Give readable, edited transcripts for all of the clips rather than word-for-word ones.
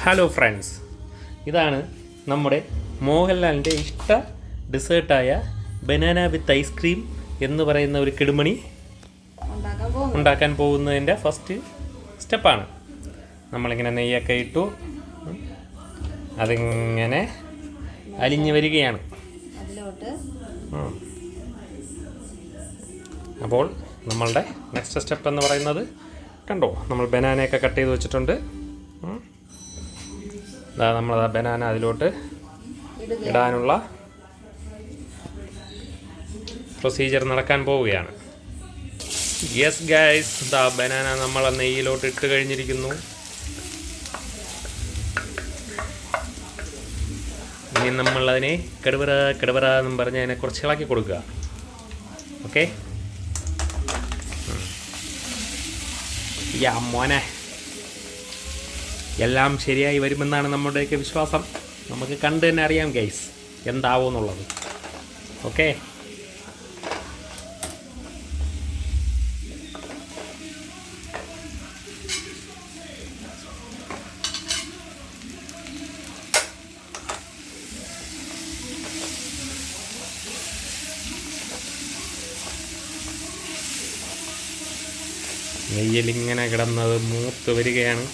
Hello friends, ഇതാണ് നമ്മുടെ മോഹൻലാലിൻ്റെ ഇഷ്ട ഡെസേർട്ടായ ബനാന വിത്ത് ഐസ്ക്രീം എന്ന് പറയുന്ന ഒരു കിടുമണി ഉണ്ടാക്കാൻ പോകുന്നതിൻ്റെ ഫസ്റ്റ് സ്റ്റെപ്പാണ്. നമ്മളിങ്ങനെ നെയ്യൊക്കെ ഇട്ടു, അതിങ്ങനെ അലിഞ്ഞു വരികയാണ്. അപ്പോൾ നമ്മളുടെ നെക്സ്റ്റ് സ്റ്റെപ്പ് എന്ന് പറയുന്നത് കണ്ടോ, നമ്മൾ ബനാനയൊക്കെ കട്ട് ചെയ്ത് വെച്ചിട്ടുണ്ട്. നമ്മൾ ബനാന അതിലോട്ട് ഇടാനുള്ള പ്രൊസീജിയർ നടക്കാൻ പോവുകയാണ്. യെസ് ഗൈസ്, ബനാന നമ്മൾ നെയ്യിലോട്ട് ഇട്ട് കഴിഞ്ഞിരിക്കുന്നു. ഇനി നമ്മളതിനെ കടുവറ എന്നും പറഞ്ഞ് അതിനെ കുറച്ച് ഇളക്കി കൊടുക്കുക. ഓക്കെ, മോനെ എല്ലാം ശരിയായി വരുമെന്നാണ് നമ്മുടെയൊക്കെ വിശ്വാസം. നമുക്ക് കണ്ടു തന്നെ അറിയാം ഗൈസ് എന്താവും എന്നുള്ളത്. ഓക്കെ, നെയ്യിലിങ്ങനെ കിടന്നത് മൂത്ത് വരികയാണ്.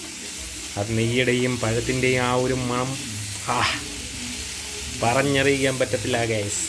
അത് നെയ്യുടെയും പഴത്തിൻ്റെയും ആ ഒരു മണം പറഞ്ഞറിയിക്കാൻ പറ്റത്തില്ല ഗൈസ്.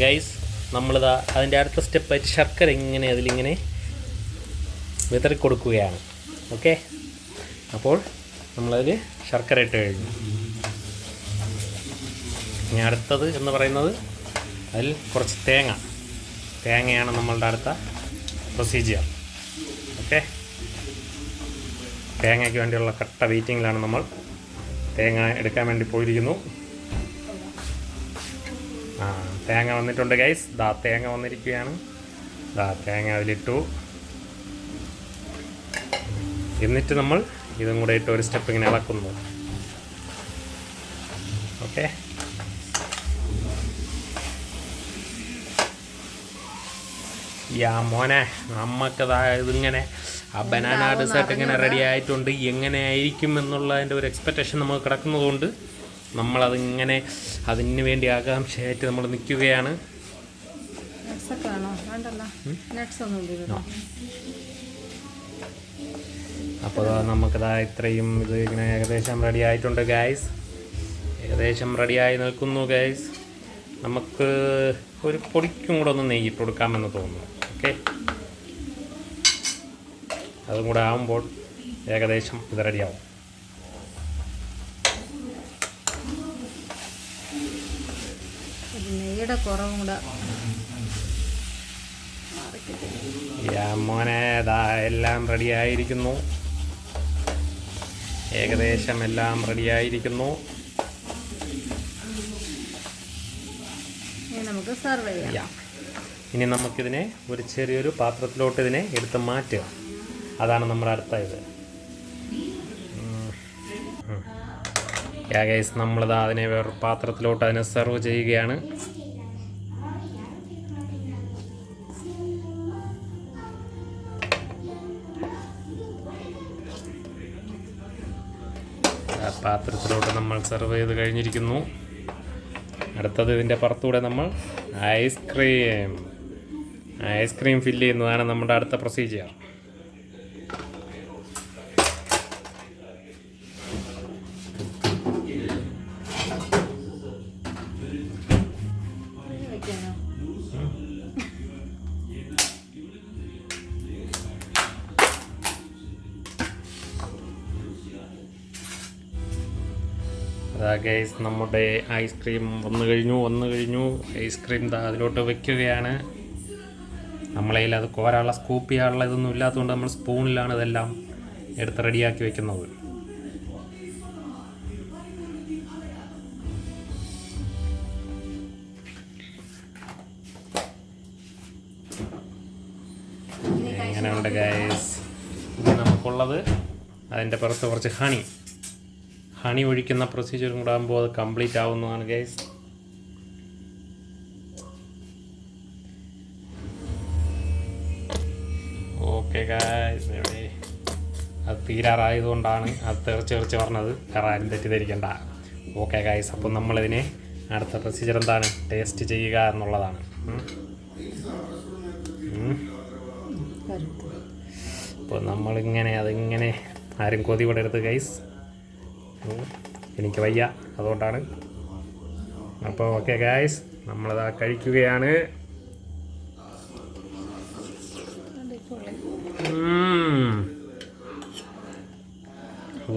ഗൈസ്, നമ്മളിതാ അതിൻ്റെ അടുത്ത സ്റ്റെപ്പായിട്ട് ശർക്കര ഇങ്ങനെ അതിലിങ്ങനെ വിതറി കൊടുക്കുകയാണ്. ഓക്കെ, അപ്പോൾ നമ്മളതിൽ ശർക്കര ഇട്ട് കഴിഞ്ഞു. ഇനി അടുത്തത് എന്ന് പറയുന്നത് അതിൽ കുറച്ച് തേങ്ങയാണ് നമ്മളുടെ അടുത്ത പ്രൊസീജിയർ. ഓക്കെ, തേങ്ങയ്ക്ക് വേണ്ടിയുള്ള കട്ട വെയിറ്റിങ്ങിലാണ് നമ്മൾ. തേങ്ങ എടുക്കാൻ വേണ്ടി പോയിരിക്കുന്നു. തേങ്ങ വന്നിട്ടുണ്ട് ഗൈസ്. തേങ്ങ വന്നിരിക്കുകയാണ്. തേങ്ങ അതിലിട്ടു. എന്നിട്ട് നമ്മൾ ഇതും കൂടെ ഇട്ട് ഒരു സ്റ്റെപ്പ് ഇങ്ങനെ ഇളക്കുന്നു. ഓക്കെ, മോനെ നമുക്കതാ ഇതിങ്ങനെ ആ ബനാന ഡെസേർട്ട് ഇങ്ങനെ റെഡി ആയിട്ടുണ്ട്. എങ്ങനെ ആയിരിക്കും എന്നുള്ളതിൻ്റെ ഒരു എക്സ്പെക്റ്റേഷൻ നമുക്ക് കിടക്കുന്നതുകൊണ്ട് നമ്മളതിങ്ങനെ അതിന് വേണ്ടി ആകാംക്ഷയായിട്ട് നമ്മൾ നിൽക്കുകയാണ്. അപ്പോൾ നമുക്കതാ ഇത്രയും ഇത് ഇങ്ങനെ ഏകദേശം റെഡി ആയിട്ടുണ്ട് ഗൈസ്. ഏകദേശം റെഡിയായി നിൽക്കുന്നു ഗൈസ്. നമുക്ക് ഒരു പൊടിക്കും കൂടെ ഒന്ന് നെയ്യിട്ട് കൊടുക്കാമെന്ന് തോന്നുന്നു. ഓക്കെ, അതും കൂടെ ആകുമ്പോൾ ഏകദേശം ഇത് റെഡിയാവും. മോനെ എല്ലാം റെഡിയായിരിക്കുന്നു. ഏകദേശം എല്ലാം റെഡിയായിരിക്കുന്നു. നമുക്ക് സർവ് ചെയ്യാം. ഇനി നമുക്കിതിനെ ഒരു ചെറിയൊരു പാത്രത്തിലോട്ട് ഇതിനെ എടുത്ത് മാറ്റുക. അതാണ് നമ്മുടെ അടുത്ത ഇത്. ഗൈസ്, നമ്മളിതാ അതിനെ വേറൊരു പാത്രത്തിലോട്ട് അതിനെ സെർവ് ചെയ്യുകയാണ്. പാത്രത്തിലോട്ട് നമ്മൾ സെർവ് ചെയ്ത് കഴിഞ്ഞിരിക്കുന്നു. അടുത്തത് ഇതിൻ്റെ പുറത്തൂടെ നമ്മൾ ഐസ്ക്രീം ഫില്ല് ചെയ്യുന്നതാണ് നമ്മുടെ അടുത്ത പ്രൊസീജിയർ. ഗൈസ്, നമ്മുടെ ഐസ്ക്രീം വന്നു കഴിഞ്ഞു. ഐസ്ക്രീം അതിലോട്ട് വയ്ക്കുകയാണ്. നമ്മളതിൽ അത് കോരാനുള്ള സ്കൂപ്പ് ചെയ്യാനുള്ള ഇതൊന്നും ഇല്ലാത്തതുകൊണ്ട് നമ്മൾ സ്പൂണിലാണ് ഇതെല്ലാം എടുത്ത് റെഡിയാക്കി വെക്കുന്നത്. അങ്ങനെയുണ്ട് ഗൈസ്. ഇത് നമുക്കുള്ളത് അതിൻ്റെ പുറത്ത് കുറച്ച് ഹണി ഒഴിക്കുന്ന പ്രൊസീജിയറും കൂടെ ആകുമ്പോൾ അത് കംപ്ലീറ്റ് ആവുന്നതാണ് ഗൈസ്. ഓക്കെ ഗൈസ്, ഇവിടെ അത് തീരാറായതുകൊണ്ടാണ് അത് തെറിച്ച് പറഞ്ഞത്, വേറെ ആരും തെറ്റിദ്ധരിക്കണ്ട. ഓക്കെ ഗൈസ്, അപ്പം നമ്മളിതിനെ അടുത്ത പ്രൊസീജിയർ എന്താണ്, ടേസ്റ്റ് ചെയ്യുക എന്നുള്ളതാണ്. അപ്പോൾ നമ്മളിങ്ങനെ അതിങ്ങനെ ആരും കൊതി വിടരുത് ഗൈസ്, എനിക്ക് വയ്യ അതുകൊണ്ടാണ്. അപ്പോൾ ഓക്കെ ഗൈസ്, നമ്മളത് കഴിക്കുകയാണ്.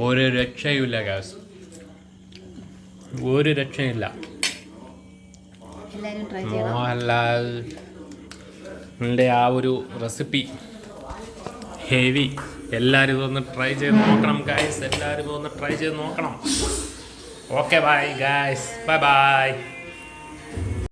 ഒരു രക്ഷയുമില്ല ഗൈസ്, ഒരു രക്ഷയില്ല. മോഹൻലാലിൻ്റെ ആ ഒരു റെസിപ്പി ഹെവി. എല്ലാവരും ഇതൊന്ന് ട്രൈ ചെയ്ത് നോക്കണം ഗൈസ്, എല്ലാവരും ഇതൊന്ന് ട്രൈ ചെയ്ത് നോക്കണം. Okay bye guys, bye bye.